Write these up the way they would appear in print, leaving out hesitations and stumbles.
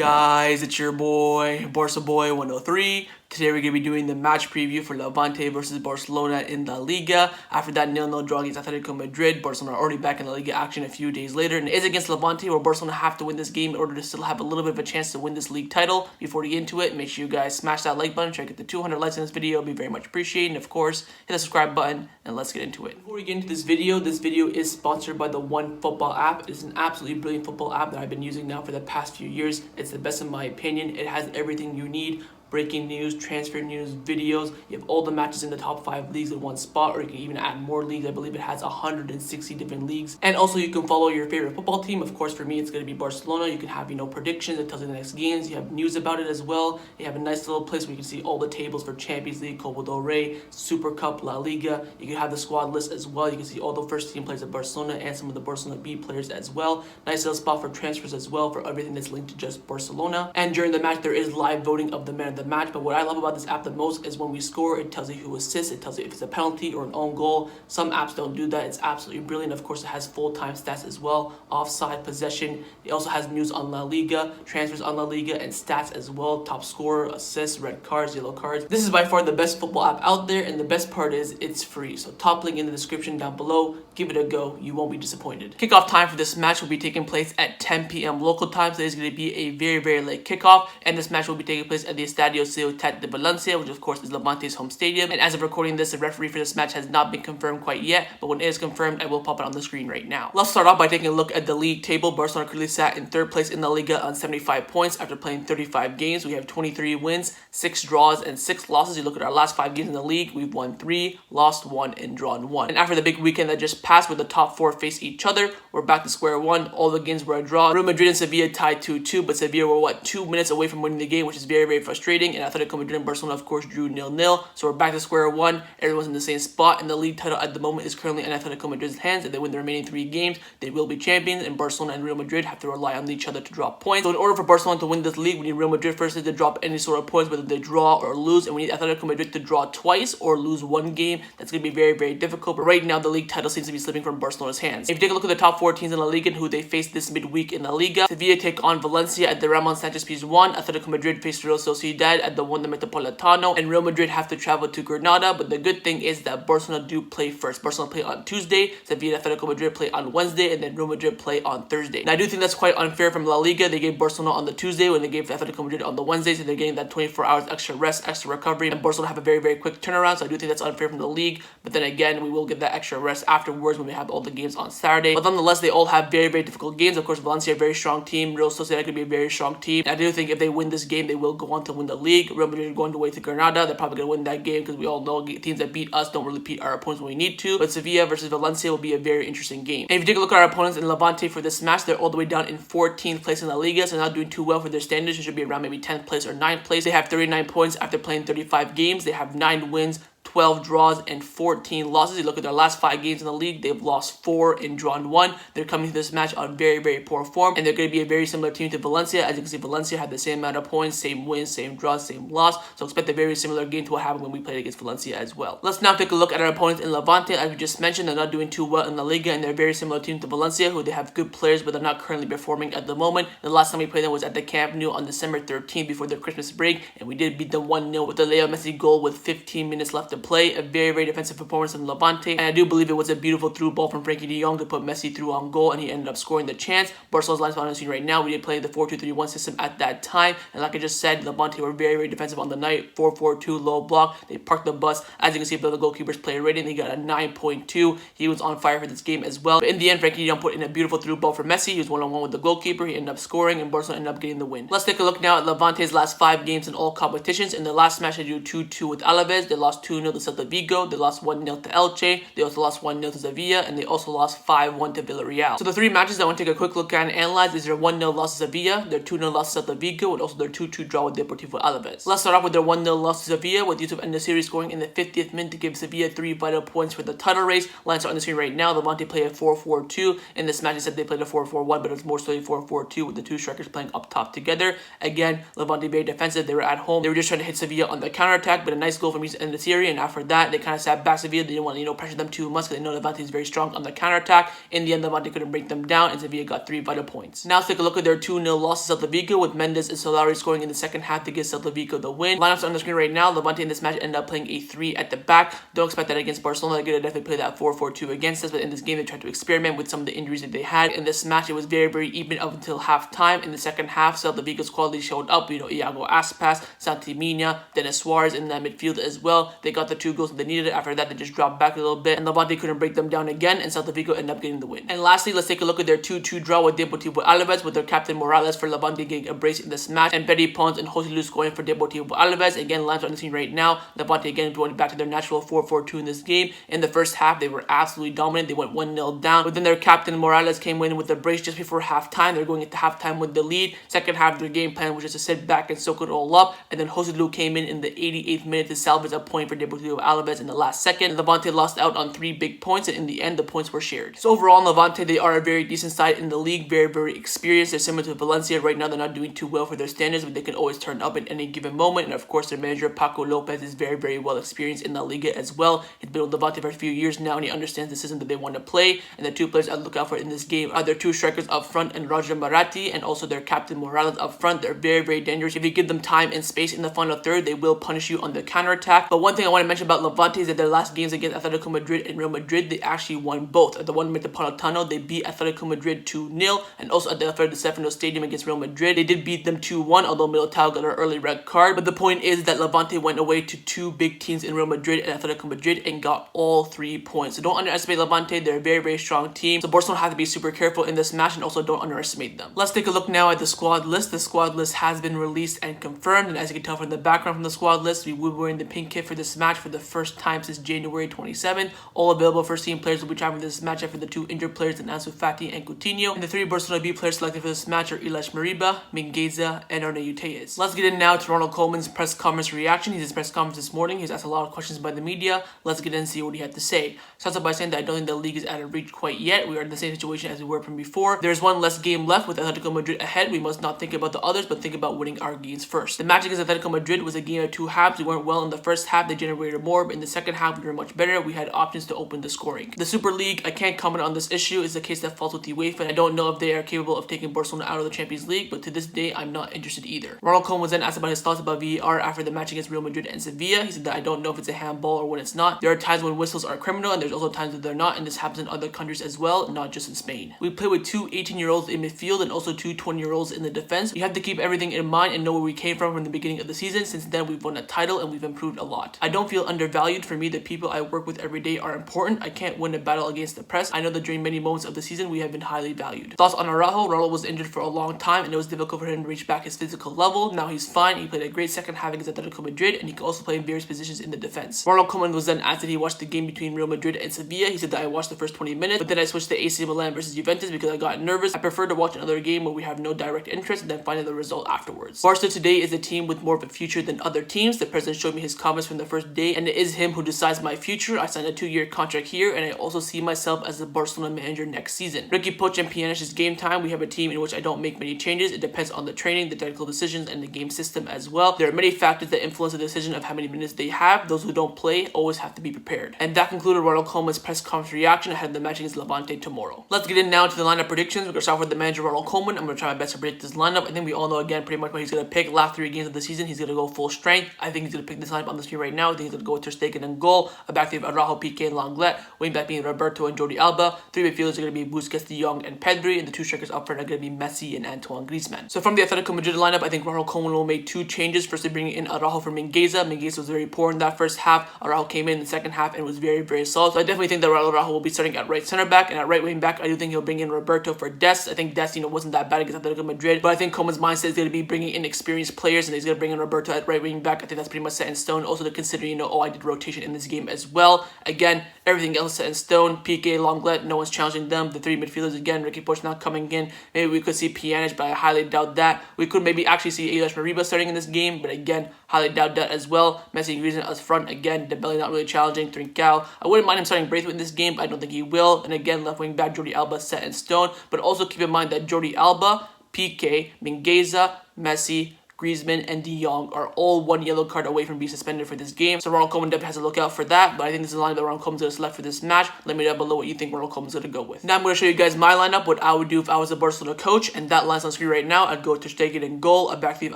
guys, it's your boy, Barca Boy 103. Today we're going to be doing the match preview for Levante versus Barcelona in La Liga. After that 0-0 draw against Atletico Madrid, Barcelona are already back in La Liga action a few days later. And it is against Levante, where Barcelona have to win this game in order to still have a little bit of a chance to win this league title. Before we get into it, make sure you guys smash that like button, try to get the 200 likes in this video. It'll be very much appreciated. And of course, hit the subscribe button and let's get into it. Before we get into this video is sponsored by the One Football app. It is an absolutely brilliant football app that I've been using now for the past few years. It's the best in my opinion. It has everything you need. Breaking news, transfer news, videos. You have all the matches in the top 5 leagues in one spot, or you can even add more leagues. I believe it has 160 different leagues. And also you can follow your favorite football team. Of course, for me, it's going to be Barcelona. You can have, predictions. It tells you the next games. You have news about it as well. You have a nice little place where you can see all the tables for Champions League, Copa del Rey, Super Cup, La Liga. You can have the squad list as well. You can see all the first team players of Barcelona and some of the Barcelona B players as well. Nice little spot for transfers as well, for everything that's linked to just Barcelona. And during the match, there is live voting of the man of the match. But what I love about this app the most is when we score, it tells you who assists, it tells you if it's a penalty or an own goal. Some apps don't do that. It's absolutely brilliant. Of course, it has full-time stats as well, offside, possession. It also has news on La Liga, transfers on La Liga, and stats as well, top scorer, assists, red cards, yellow cards. This is by far the best football app out there, and the best part is it's free. So top link in the description down below. Give it a go. You won't be disappointed. Kickoff time for this match will be taking place at 10 p.m. local time, so it's going to be a very, very late kickoff, and this match will be taking place at the Estadio Ciutat de Valencia, which of course is Levante's home stadium. And as of recording this, the referee for this match has not been confirmed quite yet, but when it is confirmed, I will pop it on the screen right now. Let's start off by taking a look at the league table. Barcelona currently sat in 3rd place in La Liga on 75 points after playing 35 games. We have 23 wins, 6 draws, and 6 losses. You look at our last 5 games in the league, we've won 3, lost 1, and drawn 1. And after the big weekend that just passed where the top 4 face each other, we're back to square one. All the games were a draw. Real Madrid and Sevilla tied 2-2, but Sevilla were 2 minutes away from winning the game, which is very, very frustrating. And Atletico Madrid and Barcelona, of course, drew 0-0. So we're back to square one. Everyone's in the same spot, and the league title at the moment is currently in Atletico Madrid's hands. If they win the remaining 3 games, they will be champions, and Barcelona and Real Madrid have to rely on each other to drop points. So in order for Barcelona to win this league, we need Real Madrid firstly to drop any sort of points, whether they draw or lose, and we need Atletico Madrid to draw twice or lose 1 game. That's going to be very, very difficult, but right now the league title seems to be slipping from Barcelona's hands. If you take a look at the top 4 teams in La Liga and who they face this midweek in La Liga, Sevilla take on Valencia at the Ramon Sanchez Pizjuan, Atletico Madrid face Real Sociedad at the Wanda Metropolitano, and Real Madrid have to travel to Granada. But the good thing is that Barcelona do play first. Barcelona play on Tuesday, Sevilla and Atletico Madrid play on Wednesday, and then Real Madrid play on Thursday. Now I do think that's quite unfair from La Liga. They gave Barcelona on the Tuesday when they gave Atletico Madrid on the Wednesday, so they're getting that 24 hours extra rest, extra recovery, and Barcelona have a very, very quick turnaround, so I do think that's unfair from the league. But then again, we will get that extra rest afterwards when we have all the games on Saturday. But nonetheless, they all have very, very difficult games. Of course, Valencia a very strong team. Real Sociedad could be a very strong team. I do think if they win this game, they will go on to win the league. Real Madrid are going away to Granada. They're probably going to win that game because we all know teams that beat us don't really beat our opponents when we need to. But Sevilla versus Valencia will be a very interesting game. And if you take a look at our opponents in Levante for this match, they're all the way down in 14th place in La Liga, so not doing too well for their standards. It should be around maybe 10th place or 9th place. They have 39 points after playing 35 games. They have 9 wins, 12 draws, and 14 losses. You look at their last 5 games in the league, they've lost 4 and drawn 1. They're coming to this match on very, very poor form, and they're going to be a very similar team to Valencia. As you can see, Valencia had the same amount of points, same wins, same draws, same loss, so expect a very similar game to what happened when we played against Valencia as well. Let's now take a look at our opponents in Levante. As we just mentioned, they're not doing too well in La Liga, and they're a very similar team to Valencia, who they have good players, but they're not currently performing at the moment. The last time we played them was at the Camp Nou on December 13th before their Christmas break, and we did beat them 1-0 with the Leo Messi goal with 15 minutes left to play. A very, very defensive performance from Levante, and I do believe it was a beautiful through ball from Frankie de Jong to put Messi through on goal, and he ended up scoring the chance. Barcelona's line on the scene right now. We did play the 4-2-3-1 system at that time, and like I just said, Levante were very, very defensive on the night. 4-4-2 low block. They parked the bus. As you can see, the goalkeeper's player rating, he got a 9.2. He was on fire for this game as well. But in the end, Frankie de Jong put in a beautiful through ball for Messi. He was 1-on-1 with the goalkeeper. He ended up scoring, and Barcelona ended up getting the win. Let's take a look now at Levante's last 5 games in all competitions. In the last match, they drew 2-2 with Alaves. They lost 2-0 to Celta Vigo. They lost 1-0 to Elche. They also lost 1-0 to Sevilla, and they also lost 5-1 to Villarreal. So the 3 matches that I want to take a quick look at and analyze is their 1-0 loss to Sevilla, their 2-0 loss to Celta Vigo, and also their 2-2 draw with Deportivo Alaves. Let's start off with their 1-0 loss to Sevilla, with Yusuf En-Nesyri scoring in the 50th minute to give Sevilla 3 vital points for the title race. Lines are on the screen right now. Levante play a 4-4-2. In this match, they said they played a 4-4-1, but it's more so a 4-4-2 with the 2 strikers playing up top together. Again, Levante very defensive. They were at home. They were just trying to hit Sevilla on the counter-attack, but a nice goal from Yusuf En-Nesyri, and after that, they kind of sat back Sevilla. They didn't want to, pressure them too much because they know Levante is very strong on the counterattack. In the end, Levante couldn't break them down, and Sevilla got 3 vital points. Now let's take a look at their 2-0 loss to Celta Vigo, with Mendes and Solari scoring in the second half to give Celta Vigo the win. Lineups on the screen right now. Levante in this match ended up playing a 3 at the back. Don't expect that against Barcelona. They're going to definitely play that 4-4-2 against us, but in this game, they tried to experiment with some of the injuries that they had. In this match, it was very, very even up until halftime. In the second half, Celta Vigo's quality showed up. Iago Aspas, Santi Mina, Dennis Suarez in that midfield as well. They got the 2 goals that they needed. After that, they just dropped back a little bit, and Levante couldn't break them down again, and Celta Vigo ended up getting the win. And lastly, let's take a look at their 2-2 draw with Deportivo Alaves, with their captain Morales for Levante getting a brace in this match, and Pedri, Pons, and José Luis going for Deportivo Alaves. Again, lines on the screen right now. Levante again going back to their natural 4-4-2 in this game. In the first half, they were absolutely dominant. They went 1-0 down, but then their captain Morales came in with the brace just before halftime. They're going into halftime with the lead. Second half, their game plan was just to sit back and soak it all up, and then José Luis came in the 88th minute to salvage a point for Deportivo Alaves in the last second. Levante lost out on 3 big points, and in the end, the points were shared. So overall, in Levante, they are a very decent side in the league, very, very experienced. They're similar to Valencia. Right now, they're not doing too well for their standards, but they can always turn up at any given moment. And of course, their manager, Paco Lopez, is very, very well experienced in La Liga as well. He's been with Levante for a few years now, and he understands the system that they want to play. And the 2 players I look out for in this game are their 2 strikers up front, and Roger Maratti, and also their captain Morales up front. They're very, very dangerous. If you give them time and space in the final third, they will punish you on the counterattack. But one thing I want to mention about Levante is that their last games against Atletico Madrid and Real Madrid, they actually won both. At the one with the Metropolitano, they beat Atletico Madrid 2-0, and also at the Alfredo Di Stefano Stadium against Real Madrid, they did beat them 2-1, although Militao got an early red card. But the point is that Levante went away to 2 big teams in Real Madrid and Atletico Madrid and got all 3 points. So don't underestimate Levante. They're a very, very strong team. So Barcelona have to be super careful in this match, and also don't underestimate them. Let's take a look now at the squad list. The squad list has been released and confirmed, and as you can tell from the background from the squad list, we will be wearing the pink kit for this match for the first time since January 27. All available first team players will be traveling this match after the 2 injured players in Ansu Fati and Coutinho. And the 3 Barcelona B players selected for this match are Ilaix Moriba, Mingueza, and Arne Uteis. Let's get in now to Ronald Koeman's press conference reaction. He's his press conference this morning. He's asked a lot of questions by the media. Let's get in and see what he had to say. Starts off by saying that I don't think the league is out of reach quite yet. We are in the same situation as we were from before. There's 1 less game left with Atletico Madrid ahead. We must not think about the others, but think about winning our games first. The match against Atletico Madrid was a game of 2 halves. We weren't well in the first half. They generated more, but in the second half, we were much better. We had options to open the scoring. The Super League, I can't comment on this issue. It's a case that falls with the UEFA, and I don't know if they are capable of taking Barcelona out of the Champions League, but to this day, I'm not interested either. Ronald Koeman was then asked about his thoughts about VAR after the match against Real Madrid and Sevilla. He said that I don't know if it's a handball or when it's not. There are times when whistles are criminal, and there's also times that they're not, and this happens in other countries as well, not just in Spain. We play with 2 18-year-olds in midfield and also 2 20-year-olds in the defense. We have to keep everything in mind and know where we came from the beginning of the season. Since then, we've won a title and we've improved a lot. I don't feel undervalued. For me, the people I work with every day are important. I can't win a battle against the press. I know that during many moments of the season, we have been highly valued. Thoughts on Araujo? Araujo was injured for a long time, and it was difficult for him to reach back his physical level. Now he's fine. He played a great second half against Atletico Madrid, and he can also play in various positions in the defense. Ronald Koeman was then asked if he watched the game between Real Madrid and Sevilla. He said that I watched the first 20 minutes, but then I switched to AC Milan versus Juventus because I got nervous. I prefer to watch another game where we have no direct interest and then find out the result afterwards. Barca today is a team with more of a future than other teams. The president showed me his comments from the first day, and it is him who decides my future. I signed a 2-year contract here, and I also see myself as the Barcelona manager next season. Ricky Puig and Pjanic is game time. We have a team in which I don't make many changes. It depends on the training, the technical decisions, and the game system as well. There are many factors that influence the decision of how many minutes they have. Those who don't play always have to be prepared. And that concluded Ronald Koeman's press conference reaction ahead of the match against Levante tomorrow. Let's get in now to the lineup predictions. We're going to start with the manager Ronald Koeman. I'm going to try my best to predict this lineup. I think we all know again pretty much what he's going to pick. Last 3 games of the season, he's going to go full strength. I think he's going to pick this lineup on the screen right now. I think he's going to go with Ter Stegen in goal. A back three of Araujo, Pique, and Lenglet. Wing back being Roberto and Jordi Alba. 3 midfielders are going to be Busquets, De Jong, and Pedri. And the 2 strikers up front are going to be Messi and Antoine Griezmann. So from the Atletico Madrid lineup, I think Ronald Koeman will make 2 changes. Firstly, bringing in Araujo for Mingueza. Mingueza was very poor in that first half. Araujo came in the second half and was very, very solid. So I definitely think that Araujo will be starting at right center back, and at right wing back, I do think he'll bring in Roberto for Dest. I think Dest, wasn't that bad against Atletico Madrid, but I think Koeman's mindset is going to be bringing in experienced players, and he's going to bring in Roberto at right wing back. I think that's pretty much set in stone. Also to consider, I did rotation in this game as well. Again, everything else set in stone. Pique, Lenglet, no one's challenging them. The 3 midfielders again, Ricky Puig not coming in. Maybe we could see Pjanic, but I highly doubt that. We could maybe actually see Ilaix Moriba starting in this game, but again, highly doubt that as well. Messi and Griezmann as front again. Depay not really challenging. Trincao, I wouldn't mind him starting Braithwaite in this game, but I don't think he will. And again, left wing back Jordi Alba set in stone. But also keep in mind that Jordi Alba, Pique, Mingueza, Messi, Griezmann, and De Jong are all one yellow card away from being suspended for this game. So Ronald Koeman definitely has to look out for that, but I think this is the line that Ronald Koeman's going to select for this match. Let me know down below what you think Ronald Koeman's going to go with. Now I'm going to show you guys my lineup, what I would do if I was a Barcelona coach, and that line's on screen right now. I'd go Ter Stegen in goal, a back three of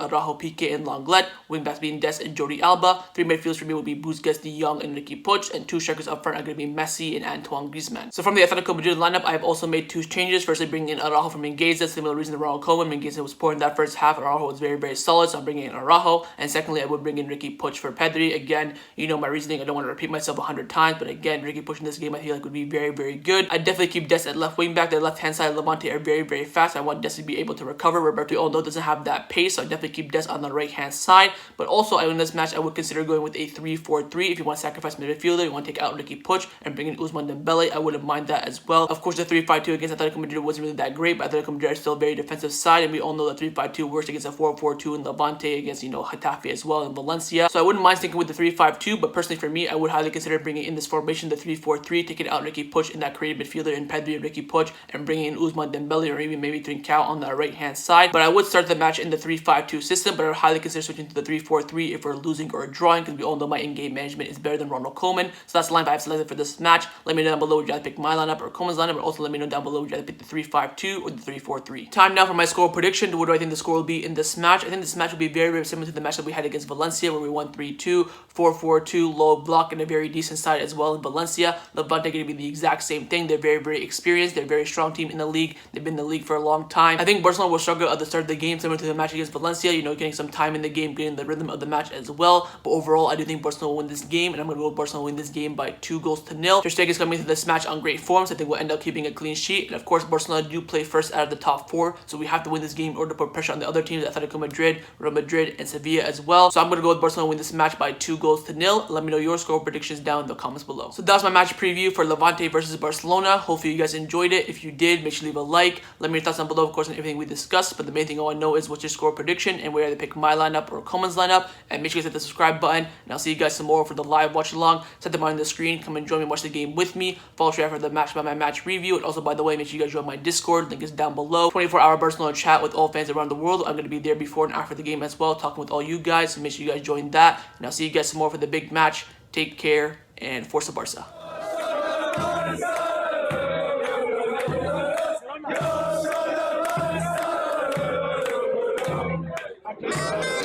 Araujo, Pique, and Lenglet, wing backs being Des and Jordi Alba. Three midfielders for me would be Busquets, De Jong, and Riqui Puig, and two strikers up front are going to be Messi and Antoine Griezmann. So from the Atletico Madrid lineup, I have also made two changes. Firstly, bringing in Araujo from Mingueza, similar reason to Ronald Koeman. Mingueza was poor in that first half. Araujo was very, very solid, so I'm bringing in Araujo. And secondly, I would bring in Riqui Puig for Pedri. Again, you know my reasoning. I don't want to repeat myself 100 times, but again, Riqui Puig in this game I feel like would be very, very good. I definitely keep Des at left wing back. The left hand side of Levante are very, very fast. I want Des to be able to recover. Roberto, we all know, doesn't have that pace, so I definitely keep Des on the right hand side. But also, in this match, I would consider going with a 3-4-3. If you want to sacrifice midfielder, you want to take out Riqui Puig and bring in Ousmane Dembele, I wouldn't mind that as well. Of course, the 3-5-2 against Atletico Madrid wasn't really that great, but Atletico Madrid is still a very defensive side, and we all know that 3-5-2 works against a 4-4-2 in Levante, against, you know, Getafe as well in Valencia. So I wouldn't mind sticking with the 3-5-2, but personally for me, I would highly consider bringing in this formation, the 3-4-3, taking out Riqui Puig in that creative midfielder in Pedri and Riqui Puig, and bringing in Ousmane Dembele or even maybe Trincao on the right hand side. But I would start the match in the 3-5-2 system, but I would highly consider switching to the 3-4-3 if we're losing or drawing, because we all know my in-game management is better than Ronald Koeman. So that's the lineup I've selected for this match. Let me know down below would you rather pick my lineup or Koeman's lineup, but also let me know down below would you rather pick the 3-5-2 or the 3-4-3. Time now for my score prediction. What do I think the score will be in this match? I think this match will be very, very similar to the match that we had against Valencia, where we won 3-2, 4-4-2, low block, and a very decent side as well in Valencia. Levante going to be the exact same thing. They're very, very experienced. They're a very strong team in the league. They've been in the league for a long time. I think Barcelona will struggle at the start of the game, similar to the match against Valencia, you know, getting some time in the game, getting the rhythm of the match as well. But overall, I do think Barcelona will win this game, and I'm going to go with Barcelona win this game by 2-0. Ter Stegen is coming into this match on great form, so I think we'll end up keeping a clean sheet. And of course, Barcelona do play first out of the top four, so we have to win this game in order to put pressure on the other teams, Atletico Madrid, Real Madrid, and Sevilla as well. So I'm going to go with Barcelona win this match by 2-0. Let me know your score predictions down in the comments below. So that was my match preview for Levante versus Barcelona. Hopefully you guys enjoyed it. If you did, make sure to leave a like. Let me know your thoughts down below, of course, on everything we discussed. But the main thing I want to know is what's your score prediction and where to pick my lineup or Koeman's lineup. And make sure you guys hit the subscribe button. And I'll see you guys tomorrow for the live watch along. Set them on the screen. Come and join me and watch the game with me. Follow straight after the match by my match review. And also, by the way, make sure you guys join my Discord. Link is down below. 24-hour Barcelona chat with all fans around the world. I'm going to be there before and after the game as well, talking with all you guys. So make sure you guys join that. And I'll see you guys tomorrow for the big match. Take care and Forza Barca. Yeah.